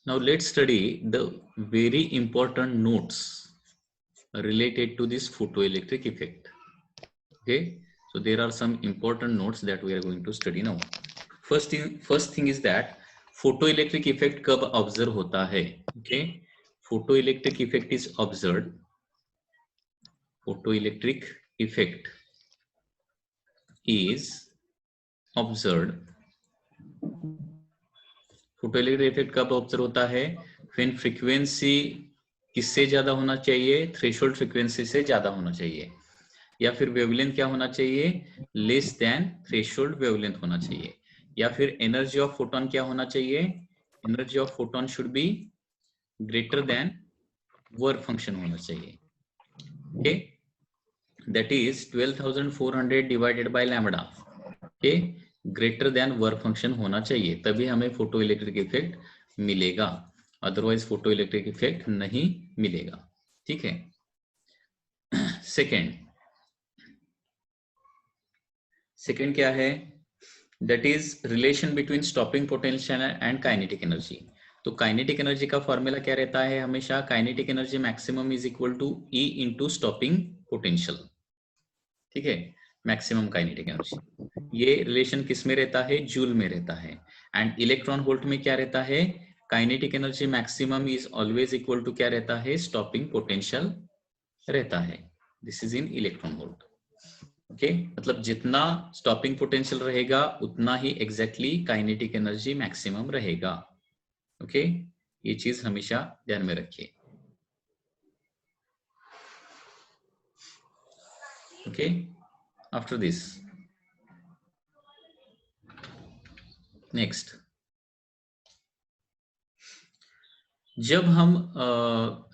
Now let's study the very important notes related to this photoelectric effect. Okay, so there are some important notes that we are going to study now. First thing is that photoelectric effect कब observe होता है? Okay, photoelectric effect is observed. Photoelectric effect is observed. Photoelectric effect कब observe होता है? When frequency किससे ज्यादा होना चाहिए? थ्रेशोल्ड फ्रीक्वेंसी से ज्यादा होना चाहिए, या फिर वेवलेंथ क्या होना चाहिए? लेस देन थ्रेशोल्ड वेवलेंथ होना चाहिए, या फिर एनर्जी ऑफ फोटोन क्या होना चाहिए? Energy of photon should be greater than work function होना चाहिए. Okay, that is 12,400 divided by lambda. Okay, greater than work function होना चाहिए, तभी हमें फोटो इलेक्ट्रिक इफेक्ट मिलेगा, अदरवाइज फोटो इलेक्ट्रिक इफेक्ट नहीं मिलेगा. ठीक है. सेकेंड क्या है? That is relation between stopping potential and kinetic energy. तो काइनेटिक एनर्जी का फॉर्मूला क्या रहता है? हमेशा kinetic energy maximum is equal to E into stopping potential. ठीक है, मैक्सिमम काइनेटिक एनर्जी. ये रिलेशन किस में रहता है? जूल में रहता है. एंड इलेक्ट्रॉन वोल्ट में क्या रहता है? Kinetic energy maximum is always equal to क्या रहता है? स्टॉपिंग पोटेंशियल रहता है. This is in electron volt. Okay, मतलब जितना स्टॉपिंग पोटेंशियल रहेगा उतना ही एग्जैक्टली काइनेटिक एनर्जी मैक्सिमम रहेगा. ओके, ये चीज हमेशा ध्यान में रखिए. ओके, आफ्टर दिस नेक्स्ट, जब हम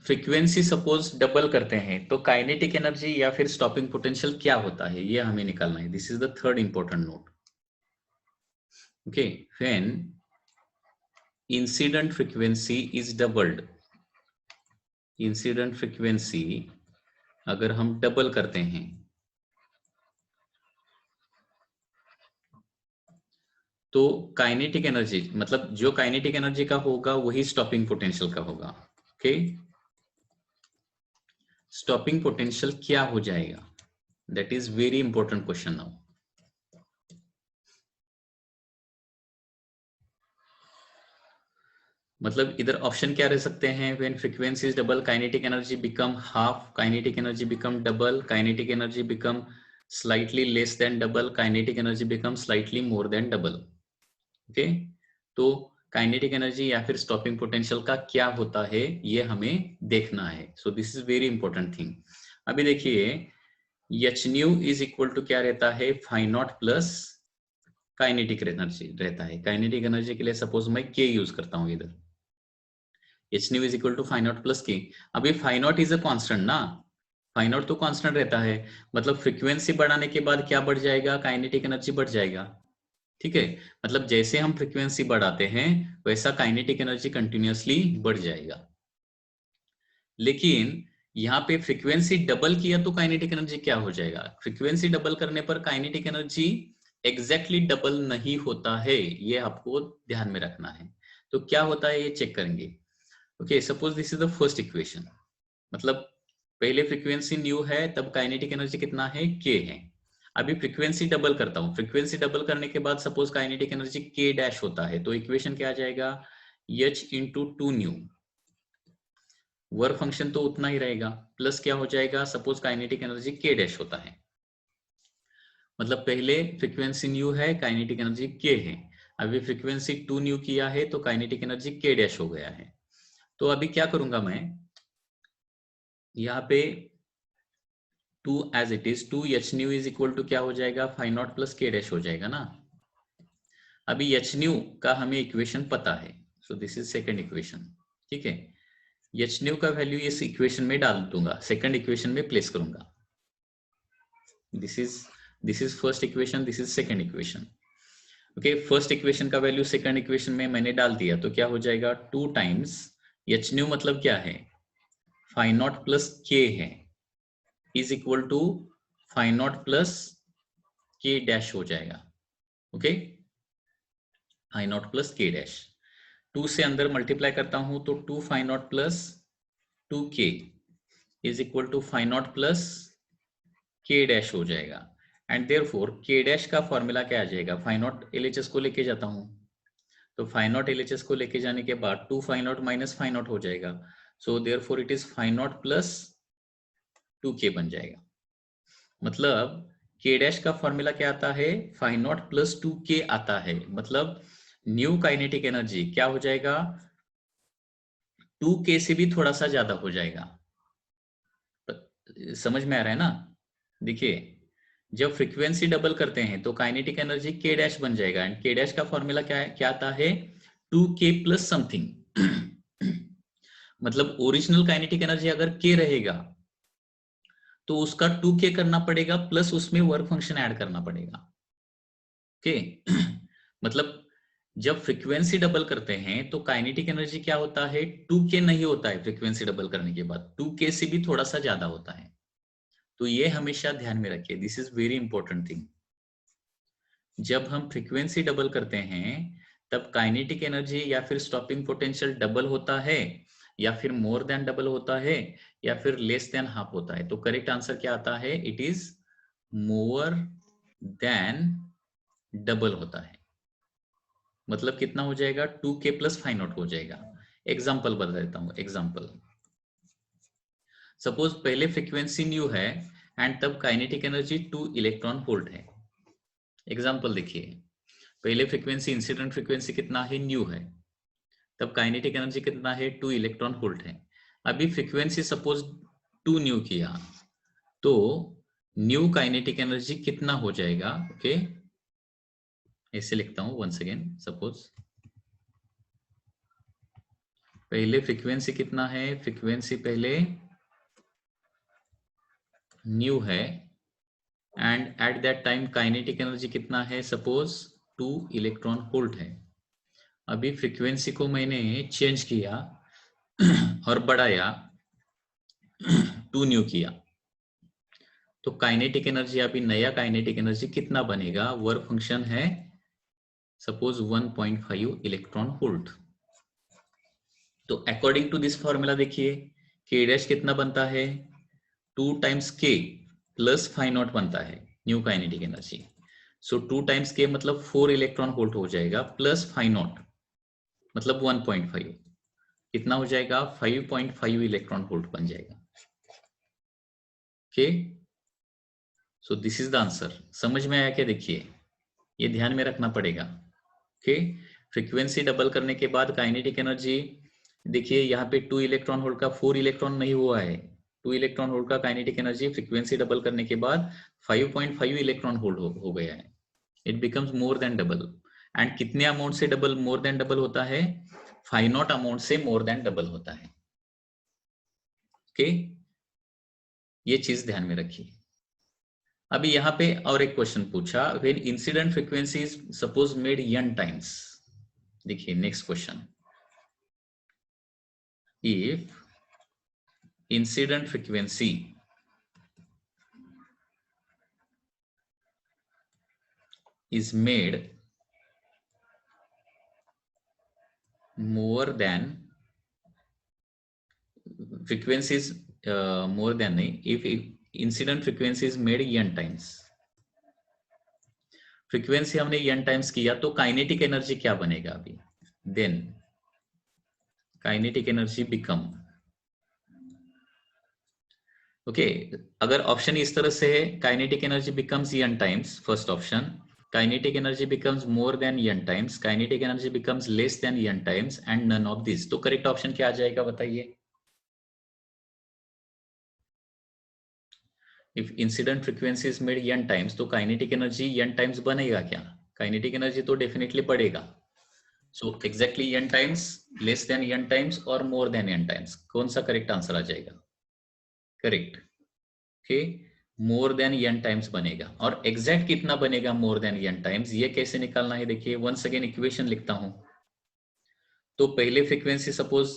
फ्रीक्वेंसी सपोज डबल करते हैं तो काइनेटिक एनर्जी या फिर स्टॉपिंग पोटेंशियल क्या होता है, ये हमें निकालना है. This is the third important note. Okay, when incident frequency is doubled, incident frequency अगर हम डबल करते हैं तो काइनेटिक एनर्जी, मतलब जो काइनेटिक एनर्जी का होगा वही स्टॉपिंग पोटेंशियल का होगा. ओके, स्टॉपिंग पोटेंशियल क्या हो जाएगा? That is very important question now. मतलब इधर ऑप्शन क्या रह सकते हैं? When frequency is double kinetic energy become half, kinetic energy become double, kinetic energy become slightly less than double, kinetic energy become slightly more than double. Okay, तो kinetic energy या फिर stopping potential का क्या होता है ये हमें देखना है. So this is very important thing. अभी देखिए, H nu is equal to क्या रहता है? Phi naught plus kinetic energy रहता है. काइनेटिक एनर्जी के लिए सपोज मैं के यूज करता हूं इधर, H nu is equal to phi naught plus K. अभी phi naught is a constant ना, फाई नॉट तो कांस्टेंट रहता है, मतलब फ्रीक्वेंसी बढ़ाने के बाद क्या बढ़ जाएगा? काइनेटिक एनर्जी बढ़ जाएगा. ठीक है, मतलब जैसे हम फ्रीक्वेंसी बढ़ाते हैं वैसा काइनेटिक एनर्जी कंटिन्यूअसली बढ़ जाएगा. लेकिन यहाँ पे फ्रीक्वेंसी डबल किया तो काइनेटिक एनर्जी क्या हो जाएगा? फ्रीक्वेंसी डबल करने पर काइनेटिक एनर्जी एग्जैक्टली डबल नहीं होता है, ये आपको ध्यान में रखना है. तो क्या होता है ये चेक करेंगे. Okay, suppose this is the first equation, मतलब पहले फ्रीक्वेंसी न्यू है तब काइनेटिक एनर्जी कितना है? के है. अभी फ्रीक्वेंसी डबल करता हूं, फ्रीक्वेंसी डबल करने के बाद सपोज काइनेटिक एनर्जी के डैश होता है, तो इक्वेशन क्या आ जाएगा? H into two new. Work function तो उतना ही रहेगा, प्लस क्या हो जाएगा? सपोज काइनेटिक एनर्जी के डैश होता है, मतलब पहले फ्रीक्वेंसी न्यू है, काइनेटिक एनर्जी के है. अभी फ्रीक्वेंसी टू न्यू किया है तो काइनेटिक एनर्जी के डैश हो गया है. तो अभी क्या करूंगा मैं, यहाँ पे 2 as it is, 2 H nu is equal to क्या हो जाएगा? Phi naught plus K dash हो जाएगा ना. अभी एच न्यू का हमें इक्वेशन पता है, so this is second equation. ठीक है, एच न्यू का वैल्यू इस इक्वेशन में डाल दूंगा, सेकंड इक्वेशन में प्लेस करूंगा. This is first equation, this is second equation. Okay, first equation का वैल्यू सेकंड इक्वेशन में मैंने डाल दिया तो क्या हो जाएगा? 2 टाइम्स एच न्यू मतलब क्या है? फाई नॉट प्लस के है, is equal to phi naught plus K dash हो जाएगा. Okay, phi naught plus K dash. 2 से अंदर मल्टीप्लाई करता हूं तो 2 phi naught plus 2k is equal to phi naught plus k dash हो जाएगा। एंड देयरफॉर k डैश का फॉर्मूला क्या आ जाएगा, फाइ नॉट LHS को लेके जाता हूं तो फाइ नॉट LHS को लेके जाने के बाद 2 phi naught minus phi naught हो जाएगा। So therefore it is phi naught plus 2k बन जाएगा। मतलब k डैश का फॉर्मूला क्या आता है, फाइ नॉट प्लस 2k आता है। मतलब न्यू काइनेटिक एनर्जी क्या हो जाएगा, 2k से भी थोड़ा सा ज्यादा हो जाएगा। समझ में आ रहा है ना? देखिए जब फ्रीक्वेंसी डबल करते हैं तो काइनेटिक एनर्जी k डैश बन जाएगा। एंड k डैश का फॉर्मूला क्या है, क्या आता है, 2k प्लस समथिंग। मतलब ओरिजिनल काइनेटिक एनर्जी अगर k रहेगा तो उसका 2k करना पड़ेगा प्लस उसमें वर्क फंक्शन ऐड करना पड़ेगा। ओके मतलब जब फ्रीक्वेंसी डबल करते हैं तो काइनेटिक एनर्जी क्या होता है, 2k नहीं होता है फ्रीक्वेंसी डबल करने के बाद, 2k से भी थोड़ा सा ज्यादा होता है। तो ये हमेशा ध्यान में रखिए, this is very important thing. जब हम फ्रीक्वेंसी डबल करते हैं तब काइनेटिक एनर्जी या फिर स्टॉपिंग पोटेंशियल डबल होता है या फिर मोर देन डबल होता है या फिर लेस देन हाफ होता है। तो करेक्ट आंसर क्या आता है, it is more than double होता है। मतलब कितना हो जाएगा, 2k प्लस फाइ नॉट हो जाएगा। एग्जाम्पल बता देता हूं, एग्जाम्पल सपोज पहले फ्रीक्वेंसी न्यू है एंड तब काइनेटिक एनर्जी 2 इलेक्ट्रॉन वोल्ट है। एग्जाम्पल देखिए, पहले फ्रीक्वेंसी इंसिडेंट फ्रीक्वेंसी कितना है, न्यू है, तब काइनेटिक एनर्जी कितना है, 2 इलेक्ट्रॉन वोल्ट है। अभी फ्रीक्वेंसी सपोज 2 न्यू किया तो न्यू काइनेटिक एनर्जी कितना हो जाएगा। ओके ऐसे लिखता हूं वंस अगेन, सपोज पहले फ्रीक्वेंसी कितना है, फ्रीक्वेंसी पहले न्यू है and at that time kinetic energy कितना है, सपोज 2 इलेक्ट्रॉन वोल्ट है। अभी फ्रीक्वेंसी को मैंने चेंज किया और बढ़ाया, 2 न्यू किया तो काइनेटिक एनर्जी, अभी नया काइनेटिक एनर्जी कितना बनेगा, वर्क फंक्शन है सपोज 1.5 इलेक्ट्रॉन वोल्ट। तो अकॉर्डिंग टू दिस फॉर्मूला देखिए k डैश कितना बनता है, 2 times k plus phi naught बनता है new kinetic energy. So 2 times k मतलब 4 इलेक्ट्रॉन वोल्ट हो जाएगा प्लस फाइ नॉट मतलब 1.5 कितना हो जाएगा, 5.5 इलेक्ट्रॉन वोल्ट बन जाएगा। Okay so this is the answer. समझ में आया क्या? देखिए ये ध्यान में रखना पड़ेगा। ओके फ्रीक्वेंसी डबल करने के बाद काइनेटिक एनर्जी देखिए यहाँ पे 2 इलेक्ट्रॉन होल्ड का 4 इलेक्ट्रॉन नहीं हुआ है, 2 इलेक्ट्रॉन होल्ड का काइनेटिक एनर्जी फ्रीक्वेंसी डबल करने के बाद 5.5 इलेक्ट्रॉन होल्ड हो गया है। It becomes more than double. And कितने अमाउंट से डबल मोर देन डबल होता है, फाइ नॉट अमाउंट से मोर देन डबल होता है। ओके ये चीज ध्यान में रखिए। अभी यहाँ पे और एक क्वेश्चन पूछा, when incident frequency is suppose made n times. देखिए next question, if incident frequency is made more than frequency is more than नहीं, if incident frequency is made n times, frequency हमने n टाइम्स किया तो kinetic energy क्या बनेगा अभी, then kinetic energy become okay अगर option इस तरह से है, kinetic energy becomes n times, first option, kinetic energy becomes more than n times, kinetic energy becomes less than n times and none of this, तो correct option क्या आ जाएगा बताइए। If incident frequency is made n times तो kinetic energy n times बनेगा क्या, kinetic energy तो definitely बढ़ेगा। So exactly n times, less than n times और मोर देन n टाइम्स, कौन सा करेक्ट आंसर आ जाएगा, correct. Okay more than n times बनेगा। और एग्जैक्ट कितना बनेगा मोर देन n टाइम्स, ये कैसे निकालना है, देखिए वंस अगेन इक्वेशन लिखता हूं। तो पहले फ्रीक्वेंसी सपोज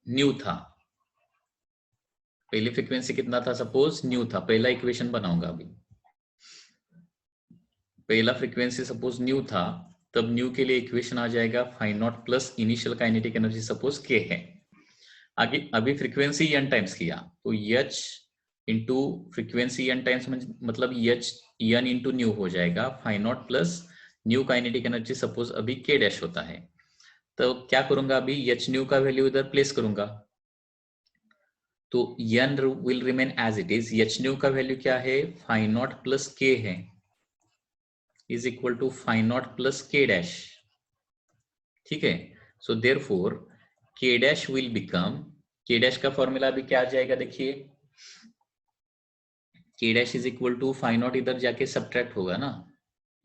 न्यू था, पहले फ्रीक्वेंसी कितना था, सपोज न्यू था, पहला इक्वेशन बनाऊंगा अभी। पहला फ्रीक्वेंसी सपोज न्यू था तब न्यू के लिए इक्वेशन आ जाएगा phi naught plus initial kinetic energy suppose K है। आगे अभी फ्रीक्वेंसी n टाइम्स किया तो h into frequency n times मतलब h n इंटू न्यू हो जाएगा phi naught plus new kinetic energy suppose अभी k डैश होता है। तो क्या करूंगा अभी h न्यू का वैल्यू इधर प्लेस करूंगा तो n will remain as it is. h nu का वैल्यू क्या है फाई नॉट प्लस k है is equal to phi naught plus k dash. ठीक है so therefore k dash will become k dash का फॉर्मूला अभी क्या आ जाएगा देखिए k dash is equal to phi naught इधर जाके सब्ट्रैक्ट होगा ना।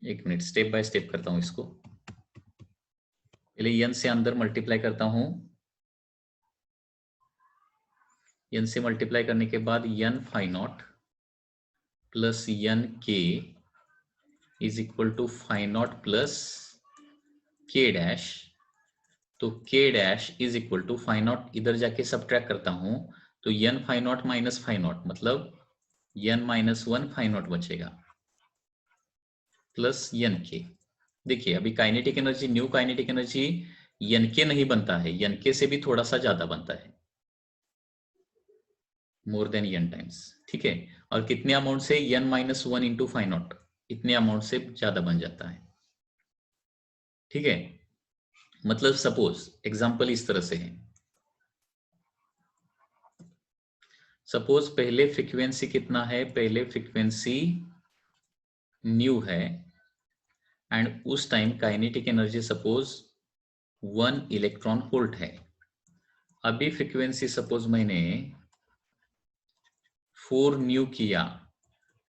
एक मिनट स्टेप बाय स्टेप करता हूं इसको। पहले n से अंदर मल्टीप्लाई करता हूं n से मल्टीप्लाई करने के बाद n phi naught plus n k is equal to phi naught plus k dash. तो k dash is equal to phi naught इधर जाके सब्ट्रैक्ट करता हूं तो n phi naught minus phi naught मतलब n माइनस 1 फाई नॉट बचेगा plus n k। देखिए अभी kinetic energy new kinetic energy n k नहीं बनता है n k से भी थोड़ा सा ज्यादा बनता है मोर देन n टाइम्स। ठीक है और कितने अमाउंट से n minus 1 into phi naught इतने अमाउंट से ज्यादा बन जाता है। ठीक है मतलब सपोज एग्जांपल इस तरह से है सपोज पहले फ्रीक्वेंसी कितना है पहले फ्रीक्वेंसी न्यू है एंड उस time kinetic energy suppose 1 electron volt है। अभी फ्रीक्वेंसी सपोज मैंने 4 न्यू किया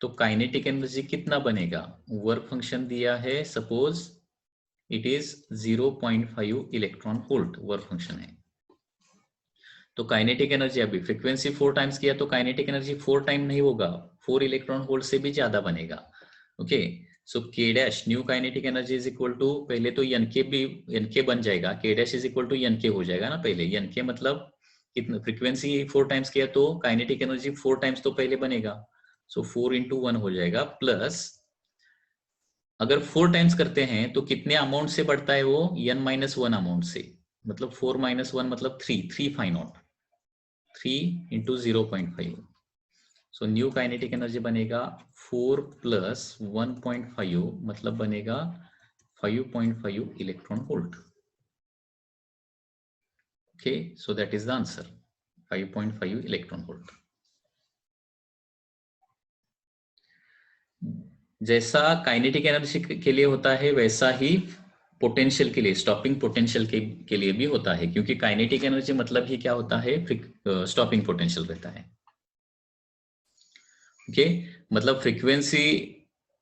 तो काइनेटिक एनर्जी कितना बनेगा वर्क फंक्शन दिया है suppose it is 0.5 electron volt work function है। तो काइनेटिक एनर्जी अभी फ्रीक्वेंसी 4 टाइम्स किया तो काइनेटिक एनर्जी 4 टाइम नहीं होगा 4 इलेक्ट्रॉन वोल्ट से भी ज्यादा बनेगा। Okay so k dash new kinetic energy is equal to पहले तो nk भी nk बन जाएगा k dash is equal to nk हो जाएगा ना पहले nk मतलब कितना फ्रीक्वेंसी 4 टाइम्स किया तो काइनेटिक एनर्जी 4 टाइम्स तो पहले बनेगा सो 4 इंटू 1 हो जाएगा प्लस अगर 4 टाइम्स करते हैं तो कितने अमाउंट से बढ़ता है वो n माइनस 1 अमाउंट से मतलब 4 माइनस 1 मतलब 3 phi naught 3 into 0.5 so new kinetic energy बनेगा 4 प्लस 1.5 मतलब बनेगा 5.5 electron volt. Okay so that is the answer 5.5 electron volt. जैसा काइनेटिक एनर्जी के लिए होता है वैसा ही पोटेंशियल के लिए स्टॉपिंग पोटेंशियल के लिए भी होता है क्योंकि काइनेटिक एनर्जी मतलब ही क्या होता है स्टॉपिंग पोटेंशियल रहता है। ओके मतलब फ्रीक्वेंसी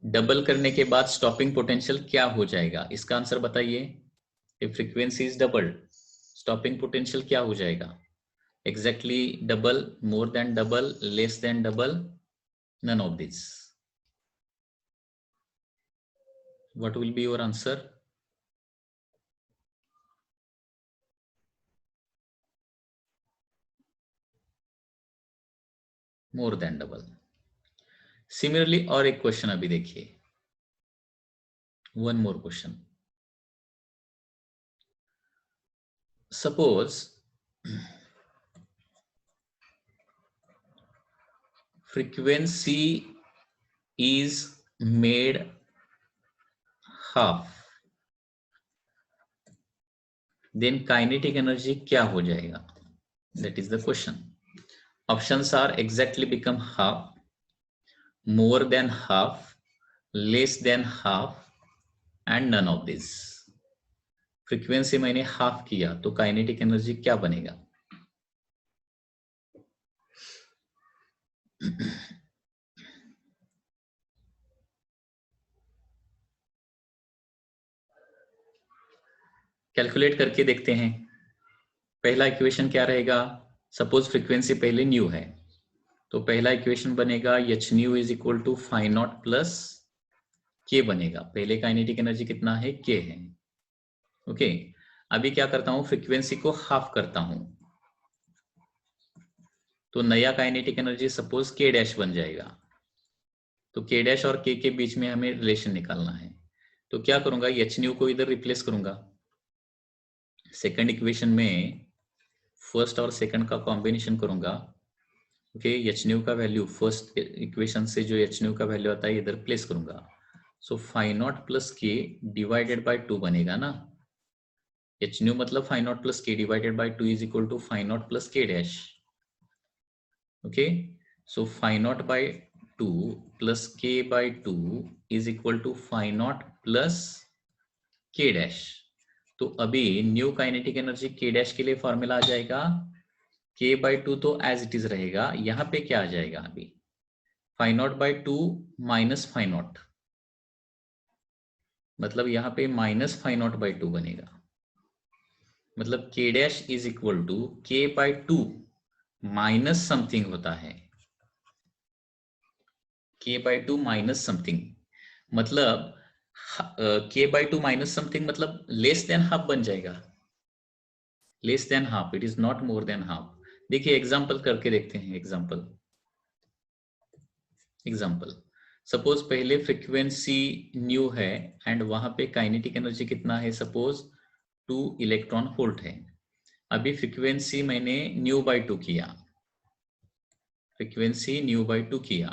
डबल करने के बाद स्टॉपिंग पोटेंशियल क्या हो जाएगा इसका आंसर बताइए। If frequency is double stopping potential क्या हो जाएगा exactly double more than double less than double none of this what will be your answer. More than double. Similarly और एक क्वेश्चन अभी देखिए one more question suppose frequency is made half then kinetic energy क्या हो जाएगा that is the question. Options are exactly become half, more than half, less than half and none of this. Frequency मैंने half किया तो kinetic energy क्या बनेगा calculate करके देखते हैं। पहला इक्वेशन क्या रहेगा सपोज फ्रीक्वेंसी पहले न्यू है तो पहला इक्वेशन बनेगा H nu is equal to phi naught plus K बनेगा। पहले काइनेटिक एनर्जी कितना है के है। ओके अभी क्या करता हूं फ्रीक्वेंसी को हाफ करता हूं तो नया काइनेटिक एनर्जी सपोज के डैश बन जाएगा। तो के डैश और के बीच में हमें रिलेशन निकालना है तो क्या करूंगा, एच न्यू को इधर रिप्लेस करूंगा। सेकंड इक्वेशन में फर्स्ट और सेकंड का कॉम्बिनेशन करूंगा। ओके, एच न्यू का वैल्यू फर्स्ट इक्वेशन से जो एच न्यू का वैल्यू आता है इधर प्लेस करूंगा। So phi naught plus K divided by 2 बनेगा ना। एच न्यू मतलब phi naught plus K divided by 2 is equal to phi naught plus K dash. Okay, so phi naught by 2 plus k by 2 is equal to phi naught plus k dash। तो अभी new kinetic energy k dash के लिए formula आ जाएगा, k by 2 तो as it is रहेगा। यहां पे क्या आ जाएगा अभी, phi naught by 2 minus phi naught, मतलब यहां पे माइनस phi naught by 2 बनेगा। मतलब k dash is equal to k by 2 minus something होता है, k by 2 माइनस समथिंग, मतलब k by 2 माइनस समथिंग मतलब लेस देन हाफ बन जाएगा। Less than half, it is not more than half. देखिए example करके देखते हैं। एग्जांपल सपोज पहले फ्रीक्वेंसी न्यू है एंड वहां पे काइनेटिक एनर्जी कितना है, सपोज 2 इलेक्ट्रॉन वोल्ट है। अभी फ्रीक्वेंसी मैंने न्यू बाय 2 किया, फ्रीक्वेंसी न्यू बाय 2 किया,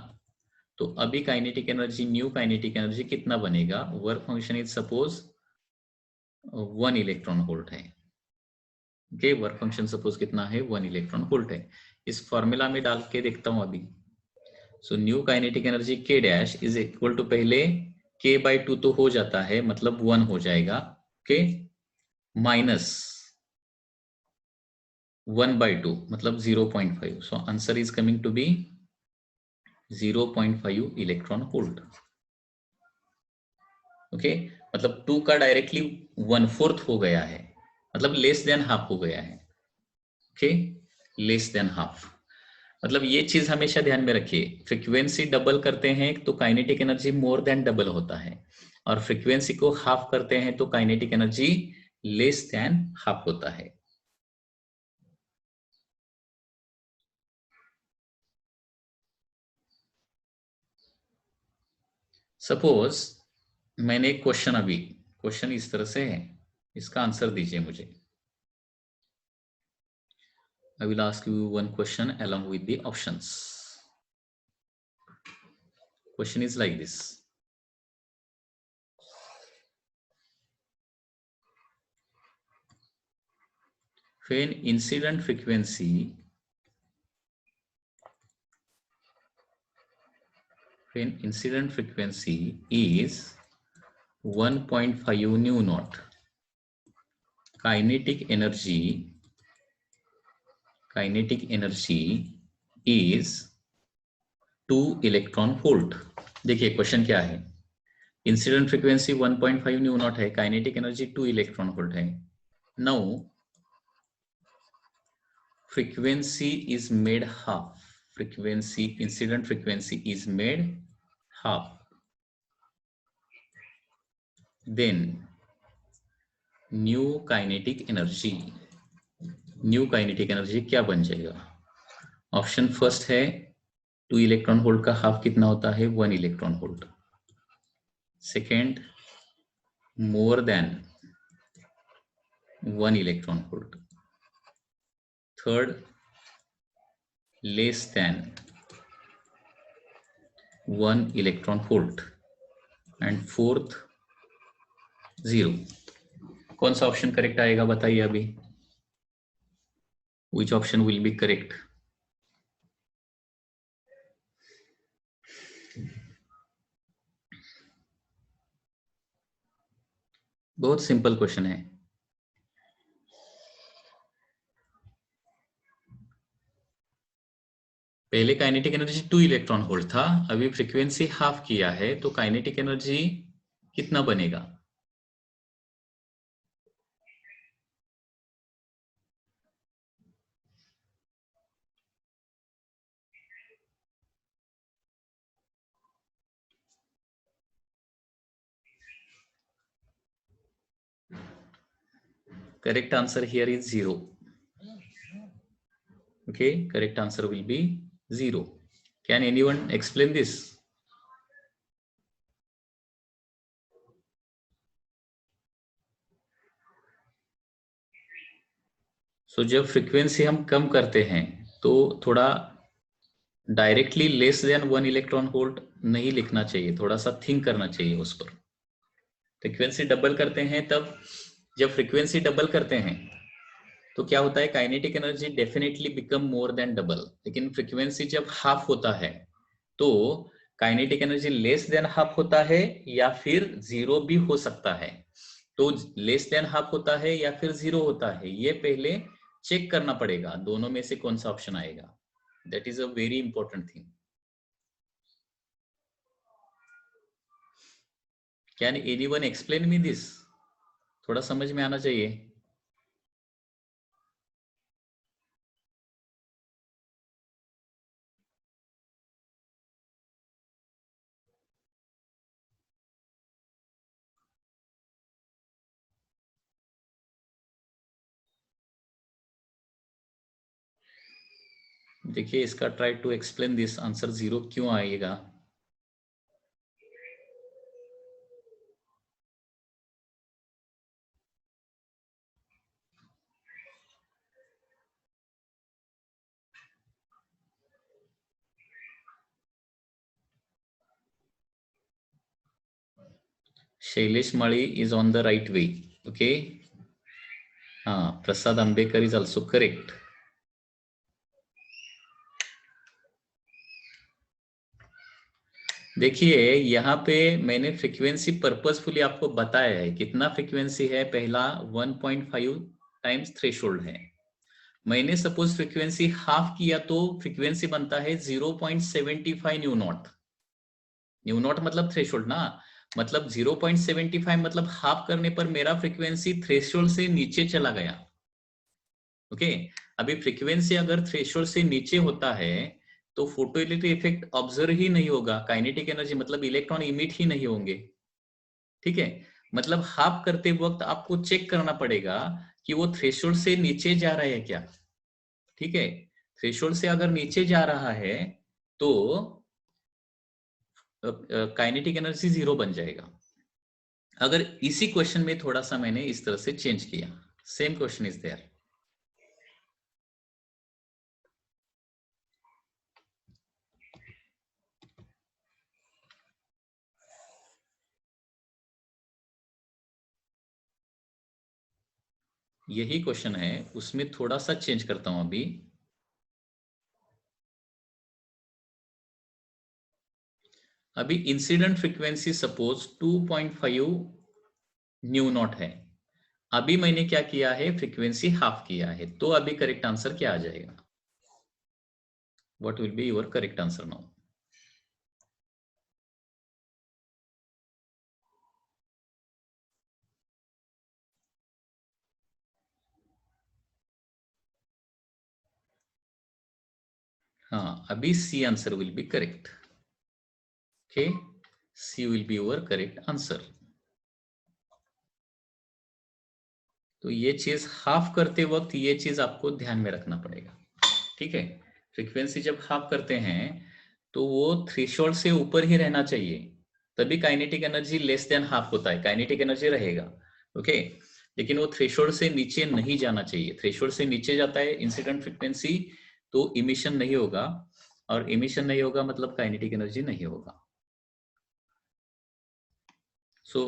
तो अभी kinetic energy, new kinetic energy कितना बनेगा, work function is suppose 1 electron volt है। ओके, वर्क फंक्शन सपोज कितना है, 1 इलेक्ट्रॉन वोल्ट है। इस फॉर्मूला में डाल के देखता हूं अभी। So new kinetic energy k dash is equal to, पहले k बाई 2 तो हो जाता है मतलब 1 हो जाएगा। ओके, माइनस 1 बाई 2 मतलब 0.5। So answer is coming to be 0.5 electron volt. Okay, मतलब 2 का डायरेक्टली 1/4 हो गया है, मतलब लेस देन हाफ हो गया है। ओके, लेस देन हाफ, मतलब ये चीज हमेशा ध्यान में रखिए। फ्रीक्वेंसी डबल करते हैं तो काइनेटिक एनर्जी मोर देन डबल होता है, और फ्रीक्वेंसी को हाफ करते हैं तो kinetic energy less than half होता है। सपोज मैंने एक क्वेश्चन, अभी क्वेश्चन इस तरह से है, इसका आंसर दीजिए मुझे। I will ask you one question along with the options. Question is like this. When incident frequency is 1.5 nu naught, kinetic energy is 2 electron volt. देखिए क्वेश्चन क्या है, इंसिडेंट फ्रीक्वेंसी 1.5 न्यू नॉट है, kinetic energy 2 electron volt है। Now frequency is made half, frequency, incident frequency is made half, then new kinetic energy क्या बन जाएगा। Option first है 2 electron volt का हाफ कितना होता है, 1 electron volt. Second, more than 1 electron volt. Third, less than 1 electron volt. And fourth, 0। कौन सा ऑप्शन करेक्ट आएगा बताइए अभी, which option will be correct. बहुत सिंपल क्वेश्चन है। पहले काइनेटिक एनर्जी 2 इलेक्ट्रॉन वोल्ट था, अभी फ्रीक्वेंसी हाफ किया है तो काइनेटिक एनर्जी कितना बनेगा। Correct answer here is 0. Okay, correct answer will be 0. Can anyone explain this? जब फ्रीक्वेंसी हम कम करते हैं तो थोड़ा directly less than 1 electron volt नहीं लिखना चाहिए, थोड़ा सा थिंक करना चाहिए उस पर। फ्रीक्वेंसी डबल करते हैं तब, जब फ्रीक्वेंसी डबल करते हैं तो क्या होता है, kinetic energy definitely become more than double. लेकिन फ्रीक्वेंसी जब हाफ होता है तो kinetic energy less than half होता है या फिर जीरो भी हो सकता है। तो लेस देन हाफ होता है या फिर जीरो होता है, ये पहले चेक करना पड़ेगा, दोनों में से कौन सा ऑप्शन आएगा। That is a very important thing. Can anyone explain me this? थोड़ा समझ में आना चाहिए। देखिए इसका try to explain this, answer zero क्यों आएगा। Shailesh Mali is on the right way. Okay, हाँ, Prasad Ambekar is also correct. देखिए यहाँ पे मैंने फ्रीक्वेंसी पर्पसफुली आपको बताया है, कितना फ्रीक्वेंसी है, पहला 1.5 टाइम्स थ्रेशोल्ड है। मैंने सपोज फ्रीक्वेंसी हाफ किया तो फ्रीक्वेंसी बनता है 0.75 न्यू नॉट। न्यू नॉट मतलब थ्रेशोल्ड ना, मतलब 0.75 मतलब हाफ करने पर मेरा फ्रीक्वेंसी थ्रेशोल्ड से नीचे चला गया। ओके, अभी फ्रीक्वेंसी अगर थ्रेशोल्ड से नीचे होता है तो फोटोइलेक्ट्रिक इफेक्ट ऑब्जर्व ही नहीं होगा, काइनेटिक एनर्जी मतलब इलेक्ट्रॉन इमिट ही नहीं होंगे। ठीक है, मतलब हाफ करते वक्त आपको चेक करना पड़ेगा कि वो थ्रेशोल्ड से नीचे जा रहा है क्या। ठीक है, थ्रेशोल्ड से अगर नीचे जा रहा है तो काइनेटिक एनर्जी जीरो बन जाएगा। अगर इसी क्वेश्चन में थोड़ा सा मैंने इस तरह से चेंज किया, सेम क्वेश्चन इज देयर। यही क्वेश्चन है, उसमें थोड़ा सा चेंज करता हूं अभी। अभी incident frequency suppose 2.5 new naught है। अभी मैंने क्या किया है, फ्रीक्वेंसी हाफ किया है, तो अभी करेक्ट आंसर क्या आ जाएगा? What will be your correct answer now? हाँ, अभी C answer will be correct. Okay, C will be your correct answer. तो ये चीज हाफ करते वक्त ये चीज आपको ध्यान में रखना पड़ेगा। ठीक है, फ्रीक्वेंसी जब हाफ करते हैं तो वो थ्रेशोल्ड से ऊपर ही रहना चाहिए, तभी kinetic energy less than half होता है, काइनेटिक एनर्जी रहेगा। ओके, लेकिन वो थ्रेशोल्ड से नीचे नहीं जाना चाहिए। थ्रेशोल्ड से नीचे जाता है इंसिडेंट फ्रीक्वेंसी तो इमिशन नहीं होगा, और इमिशन नहीं होगा मतलब काइनेटिक एनर्जी नहीं होगा। सो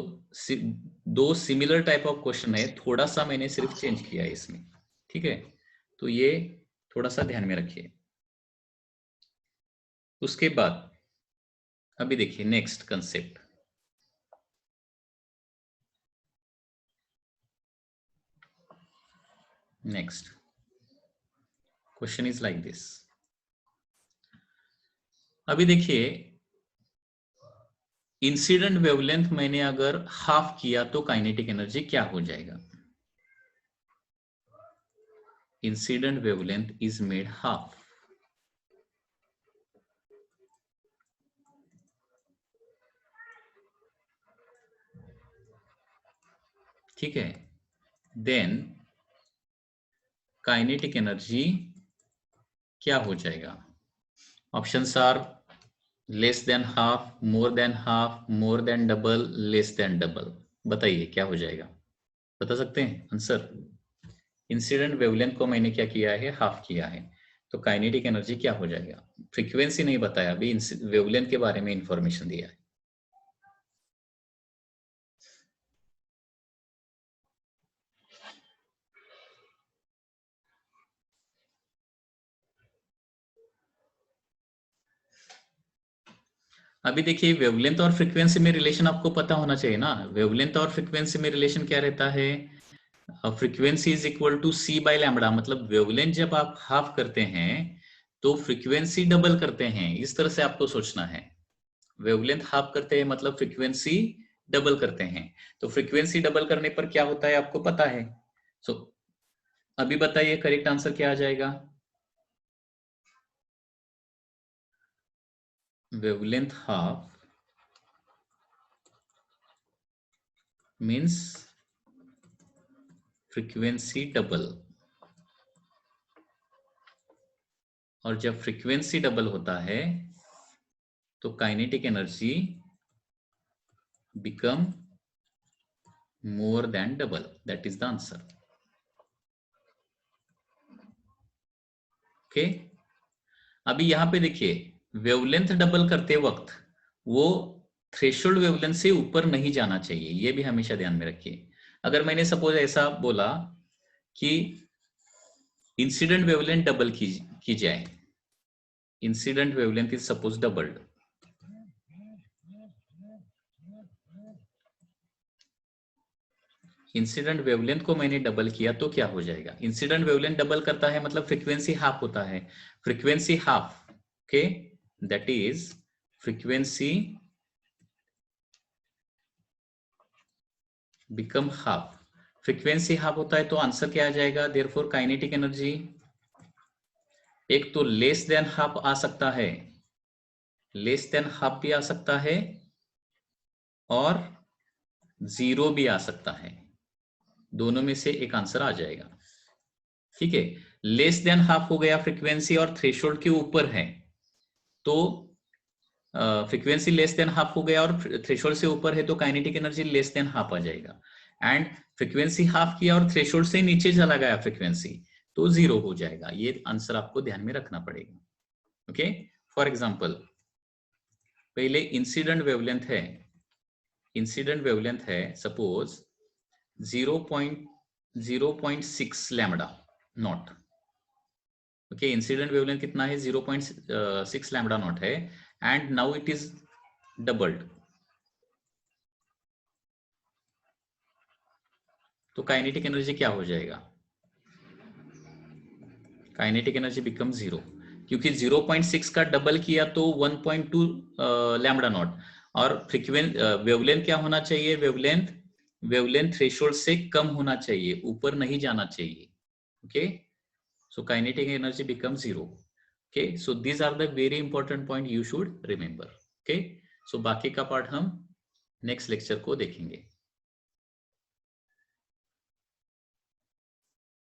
दो सिमिलर टाइप ऑफ क्वेश्चन है, थोड़ा सा मैंने सिर्फ चेंज किया है इसमें। ठीक है, तो ये थोड़ा सा ध्यान में रखिए। उसके बाद अभी देखिए next concept. Next question is like this. अभी देखिए इंसिडेंट वेवलेंथ मैंने अगर हाफ किया तो काइनेटिक एनर्जी क्या हो जाएगा? Incident wavelength is made half. ठीक है, देन काइनेटिक एनर्जी क्या हो जाएगा? Options are less than half, more than half, more than double, less than double. बताइए क्या हो जाएगा, बता सकते हैं आंसर? इंसिडेंट वेवलेंथ को मैंने क्या किया है, हाफ किया है, तो काइनेटिक एनर्जी क्या हो जाएगा। फ्रीक्वेंसी नहीं बताया, अभी वेवलेंथ के बारे में इंफॉर्मेशन दिया है। अभी देखिए वेवलेंथ और फ्रीक्वेंसी में रिलेशन आपको पता होना चाहिए ना। वेवलेंथ और फ्रीक्वेंसी में रिलेशन क्या रहता है, frequency is equal to c by lambda. मतलब वेवलेंथ जब आप हाफ करते हैं तो फ्रीक्वेंसी डबल करते हैं, इस तरह से आपको सोचना है। वेवलेंथ हाफ करते हैं मतलब फ्रीक्वेंसी डबल करते हैं। तो फ्रीक्वेंसी डबल करने पर क्या होता है आपको पता है। सो अभी बताइए करेक्ट आंसर क्या आ जाएगा। Wavelength half means frequency double, और जब फ्रीक्वेंसी डबल होता है तो kinetic energy become more than double, that is the answer. Okay, अभी यहां पे देखिए वेवलेंथ डबल करते वक्त वो थ्रेशोल्ड वेवलेंथ से ऊपर नहीं जाना चाहिए, ये भी हमेशा ध्यान में रखिए। अगर मैंने सपोज ऐसा बोला कि इंसिडेंट वेवलेंथ डबल की जाए, incident wavelength is suppose doubled, incident wavelength को मैंने डबल किया तो क्या हो जाएगा। इंसिडेंट वेवलेंथ डबल करता है मतलब फ्रीक्वेंसी हाफ होता है, frequency half, okay, that is frequency become half. Frequency half होता है तो आंसर क्या आ जाएगा, देयरफॉर काइनेटिक एनर्जी एक तो लेस देन हाफ आ सकता है, लेस देन हाफ भी आ सकता है और जीरो भी आ सकता है, दोनों में से एक आंसर आ जाएगा। ठीक है, लेस देन हाफ हो गया फ्रीक्वेंसी और थ्रेशोल्ड के ऊपर है, तो फ्रीक्वेंसी लेस देन हाफ हो गया और थ्रेशोल्ड से ऊपर है तो kinetic energy less than half आ जाएगा। एंड फ्रीक्वेंसी हाफ किया और थ्रेशोल्ड से नीचे चला गया फ्रीक्वेंसी तो जीरो हो जाएगा। ये आंसर आपको ध्यान में रखना पड़ेगा। ओके, फॉर एग्जांपल पहले इंसिडेंट वेवलेंथ है, इंसिडेंट वेवलेंथ है suppose 0.6 lambda naught. Okay, incident wavelength कितना है, 0.6 लैम्बडा नॉट है, and now it is doubled, तो काइनेटिक एनर्जी क्या हो जाएगा, काइनेटिक एनर्जी बिकम जीरो, क्योंकि 0.6 का डबल किया तो 1.2 लैम्बडा नॉट, और फ्रीक्वेंट वेवलेंथ क्या होना चाहिए, वेवलेंथ वेवलेंथ थ्रेशोल्ड से कम होना चाहिए, ऊपर नहीं जाना चाहिए। Okay, so kinetic energy become zero. Okay, so these are the very important point you should remember. Okay, so बाकी का पार्ट हम नेक्स्ट लेक्चर को देखेंगे।